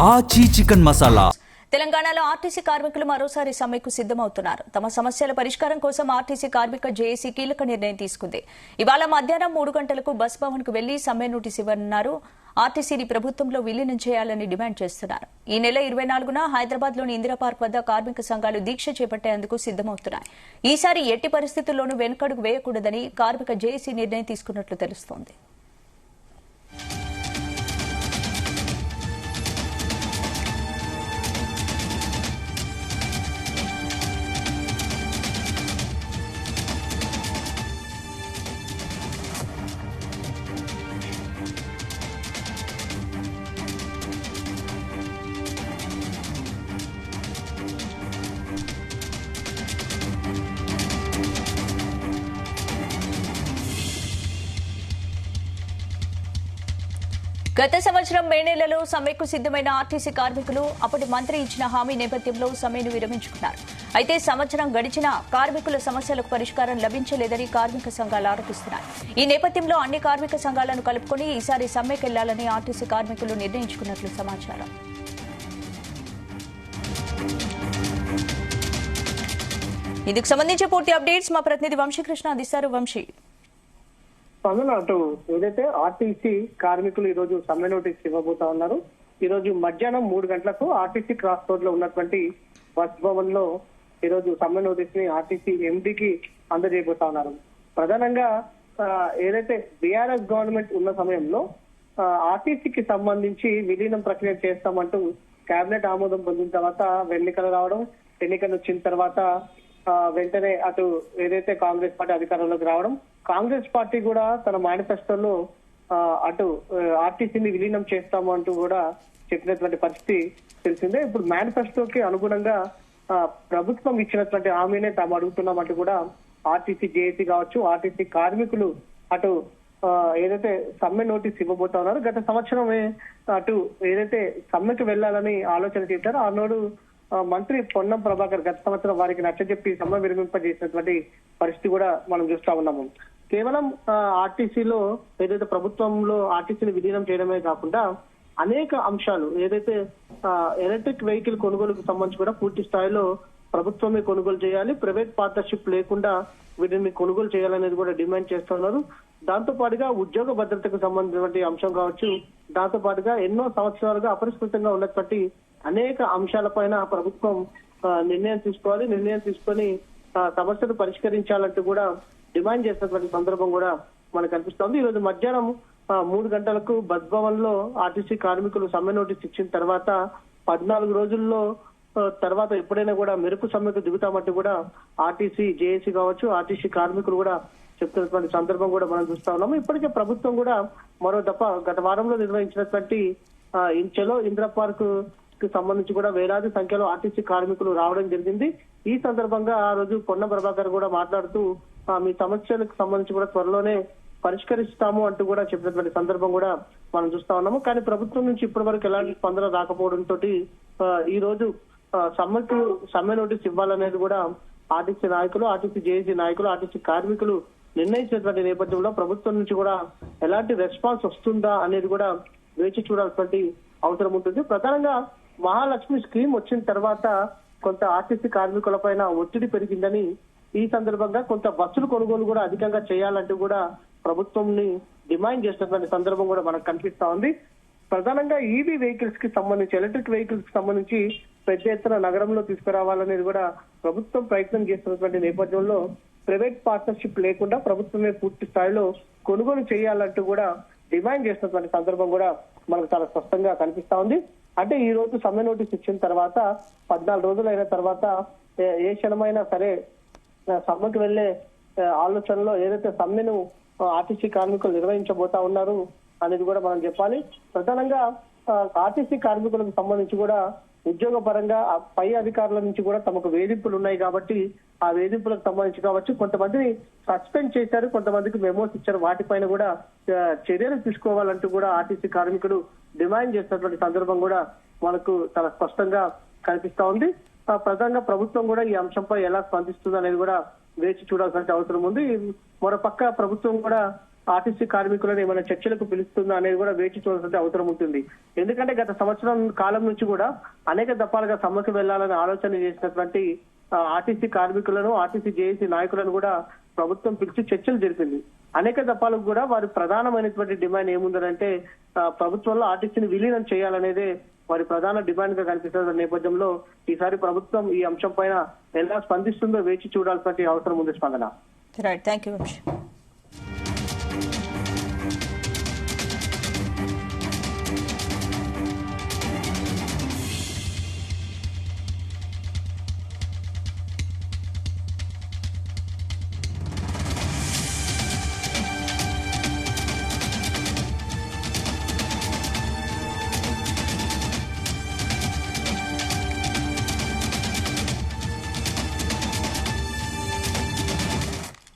ఆచి చికెన్ మసాలా. తెలంగాణలో ఆర్టీసీ కార్మికులు మరోసారి సమ్మెకు సిద్దమవుతున్నారు. తమ సమస్యల పరిష్కారం కోసం ఆర్టీసీ కార్మిక జేఏసీ కీలక నిర్ణయం తీసుకుంది. ఇవాళ మధ్యాహ్నం 3 గంటలకు బస్ భవన్ కు వెళ్లి సమ్మె నోటీసు ఇవ్వనున్నారు. ఆర్టీసీని ప్రభుత్వంలో విలీనం చేయాలని డిమాండ్ చేస్తున్నారు. ఈ నెల 24న హైదరాబాద్లోని ఇందిరా పార్క్ వద్ద కార్మిక సంఘాలు దీక్ష చేపట్టేందుకు సిద్దమవుతున్నాయి. ఈసారి ఎట్టి పరిస్థితుల్లోనూ వెనుకడుగు వేయకూడదని కార్మిక జేఏసీ నిర్ణయం తీసుకున్నట్లు తెలుస్తోంది. గత సంవత్సరం మే నెలలో సమ్మెకు సిద్దమైన ఆర్టీసీ కార్మికులు అప్పటి మంత్రి ఇచ్చిన హామీ నేపథ్యంలో సమ్మెను విరమించుకున్నారు. అయితే సంవత్సరం గడిచినా కార్మికుల సమస్యలకు పరిష్కారం లభించలేదని కార్మిక సంఘాలు ఆరోపిస్తున్నాయి. ఈ నేపథ్యంలో అన్ని కార్మిక సంఘాలను కలుపుకొని ఈసారి సమ్మెకెళ్లాలని ఆర్టీసీ కార్మికులు నిర్ణయించుకున్నట్లు సమాచారం. ఇందుకు సంబంధించి పూర్తి అప్డేట్స్ మా ప్రతినిధి వంశీకృష్ణ అందిస్తారు. వంశీ, అటు ఏదైతే ఆర్టీసీ కార్మికులు ఈ రోజు సమ్మె నోటీస్ ఇవ్వబోతా ఉన్నారు. ఈ రోజు మధ్యాహ్నం 3 గంటలకు ఆర్టీసీ క్రాస్ రోడ్ లో ఉన్నటువంటి బస్ భవన్ లో ఈ రోజు సమ్మె నోటీస్ ని ఆర్టీసీ ఎండీకి అందజేయబోతా ఉన్నారు. ప్రధానంగా ఏదైతే బీఆర్ఎస్ గవర్నమెంట్ ఉన్న సమయంలో ఆర్టీసీకి సంబంధించి విలీనం ప్రక్రియ చేస్తామంటూ కేబినెట్ ఆమోదం పొందిన తర్వాత ఎన్నికలు రావడం, ఎన్నికలు వచ్చిన తర్వాత వెంటనే అటు ఏదైతే కాంగ్రెస్ పార్టీ అధికారంలోకి రావడం, కాంగ్రెస్ పార్టీ కూడా తన మేనిఫెస్టోలో అటు ఆర్టీసీని విలీనం చేస్తాము అంటూ కూడా చెప్పినటువంటి పరిస్థితి తెలిసిందే. ఇప్పుడు మేనిఫెస్టోకి అనుగుణంగా ప్రభుత్వం ఇచ్చినటువంటి హామీనే తాము అడుగుతున్నామంటూ కూడా ఆర్టీసీ జేఏసీ కావచ్చు, ఆర్టీసీ కార్మికులు అటు ఏదైతే సమ్మె నోటీస్ ఇవ్వబోతా ఉన్నారు. గత సంవత్సరమే అటు ఏదైతే సమ్మెకి వెళ్లాలని ఆలోచన చేశారో ఆనాడు మంత్రి పొన్నం ప్రభాకర్ గత సంవత్సరం వారికి నచ్చజెప్పి సమ్మె విరమింపజేసినటువంటి పరిస్థితి కూడా మనం చూస్తా ఉన్నాము. కేవలం ఆర్టీసీలో ఏదైతే ప్రభుత్వంలో ఆర్టీసీని విలీనం చేయడమే కాకుండా అనేక అంశాలు ఏదైతే ఎలక్ట్రిక్ వెహికల్ కొనుగోలుకు సంబంధించి కూడా పూర్తి స్థాయిలో ప్రభుత్వమే కొనుగోలు చేయాలి, ప్రైవేట్ పార్ట్నర్షిప్ లేకుండా వీటిని కొనుగోలు చేయాలనేది కూడా డిమాండ్ చేస్తున్నారు. దాంతో పాటుగా ఉద్యోగ భద్రతకు సంబంధించినటువంటి అంశం కావచ్చు, దాంతో పాటుగా ఎన్నో సంవత్సరాలుగా అపరిష్కృతంగా ఉన్నటువంటి అనేక అంశాలపైన ప్రభుత్వం నిర్ణయం తీసుకోవాలి, నిర్ణయం తీసుకొని సమస్యను పరిష్కరించాలంటూ కూడా డిమాండ్ చేసినటువంటి సందర్భం కూడా మనకు కనిపిస్తోంది. ఈ రోజు మధ్యాహ్నం 3 గంటలకు బస్ భవన్ లో ఆర్టీసీ కార్మికులు సమ్మె నోటీస్ ఇచ్చిన తర్వాత 14 రోజుల్లో తర్వాత ఎప్పుడైనా కూడా మెరుపు సమ్మెకు దిగుతామంటూ కూడా ఆర్టీసీ జేఏసీ కావచ్చు, ఆర్టీసీ కార్మికులు కూడా చెప్తున్నటువంటి సందర్భం కూడా మనం చూస్తా ఉన్నాము. ఇప్పటికే ప్రభుత్వం కూడా మరో దఫా గత వారంలో నిర్వహించినటువంటి చలో ఇందిరా పార్క్ కి సంబంధించి కూడా వేలాది సంఖ్యలో ఆర్టీసీ కార్మికులు రావడం జరిగింది. ఈ సందర్భంగా ఆ రోజు పొన్నం ప్రభాకర్ కూడా మాట్లాడుతూ మీ సమస్యలకు సంబంధించి కూడా త్వరలోనే పరిష్కరిస్తాము అంటూ కూడా చెప్పినటువంటి సందర్భం కూడా మనం చూస్తా ఉన్నాము. కానీ ప్రభుత్వం నుంచి ఇప్పటి వరకు ఎలాంటి స్పందన రాకపోవడంతో ఈ రోజు సమ్మె నోటీస్ ఇవ్వాలనేది కూడా ఆర్టీసీ నాయకులు, ఆర్టీసీ జేఏసీ నాయకులు, ఆర్టీసీ కార్మికులు నిర్ణయించినటువంటి నేపథ్యంలో ప్రభుత్వం నుంచి కూడా ఎలాంటి రెస్పాన్స్ వస్తుందా అనేది కూడా వేచి చూడాల్సినటువంటి అవసరం ఉంటుంది. ప్రధానంగా మహాలక్ష్మి స్కీమ్ వచ్చిన తర్వాత కొంత ఆర్టీసీ కార్మికుల పైన ఒత్తిడి పెరిగిందని, ఈ సందర్భంగా కొంత బస్సులు కొనుగోలు కూడా అధికంగా చేయాలంటూ కూడా ప్రభుత్వంని డిమాండ్ చేసినటువంటి సందర్భం కూడా మనకు కనిపిస్తా ఉంది. ప్రధానంగా ఈవీ వెహికల్స్ కి సంబంధించి, ఎలక్ట్రిక్ వెహికల్స్ కి సంబంధించి పెద్ద ఎత్తున నగరంలో తీసుకురావాలనేది కూడా ప్రభుత్వం ప్రయత్నం చేస్తున్నటువంటి నేపథ్యంలో ప్రైవేట్ పార్ట్నర్షిప్ లేకుండా ప్రభుత్వమే పూర్తి స్థాయిలో కొనుగోలు చేయాలంటూ కూడా డిమాండ్ చేసినటువంటి సందర్భం కూడా మనకు చాలా స్పష్టంగా కనిపిస్తా ఉంది. అంటే ఈ రోజు సమ్మె నోటీస్ ఇచ్చిన తర్వాత 14 రోజులు అయిన తర్వాత ఏ క్షణమైనా సరే సమ్మెకు వెళ్లే ఆలోచనలో ఏదైతే సమ్మెను ఆర్టీసీ కార్మికులు నిర్వహించబోతా ఉన్నారు అనేది కూడా మనం చెప్పాలి. ప్రధానంగా ఆర్టీసీ కార్మికులకు సంబంధించి కూడా ఉద్యోగ పరంగా పై అధికారుల నుంచి కూడా తమకు వేధింపులు ఉన్నాయి కాబట్టి ఆ వేధింపులకు సంబంధించి కావచ్చు, కొంతమందిని సస్పెండ్ చేశారు, కొంతమందికి మెమోస్ ఇచ్చారు, వాటిపైన కూడా చర్యలు తీసుకోవాలంటూ కూడా ఆర్టీసీ కార్మికులు డిమాండ్ చేసినటువంటి సందర్భం కూడా మనకు చాలా స్పష్టంగా కనిపిస్తా ఉంది. ప్రధానంగా ప్రభుత్వం కూడా ఈ అంశంపై ఎలా స్పందిస్తుంది అనేది కూడా వేచి చూడాల్సిన అవసరం ఉంది. మరోపక్క ప్రభుత్వం కూడా ఆర్టీసీ కార్మికులను ఏమైనా చర్చలకు పిలుస్తుందా అనేది కూడా వేచి చూడాల్సిన అవసరం ఉంటుంది. ఎందుకంటే గత సంవత్సరం కాలం నుంచి కూడా అనేక దఫాలుగా సమ్మెకు వెళ్లాలని ఆలోచన చేసినటువంటి ఆర్టీసీ కార్మికులను, ఆర్టీసీ జేఏసీ నాయకులను కూడా ప్రభుత్వం పిలిచి చర్చలు జరిపింది. అనేక దఫాలకు కూడా వారి ప్రధానమైనటువంటి డిమాండ్ ఏముందంటే ప్రభుత్వంలో ఆర్టీసీని విలీనం చేయాలనేదే వారి ప్రధాన డిమాండ్ గా కనిపిస్తున్న నేపథ్యంలో ఈసారి ప్రభుత్వం ఈ అంశం పైన ఎలా స్పందిస్తుందో వేచి చూడాల్సిన అవసరం ఉంది. స్పందన. Right, thank you.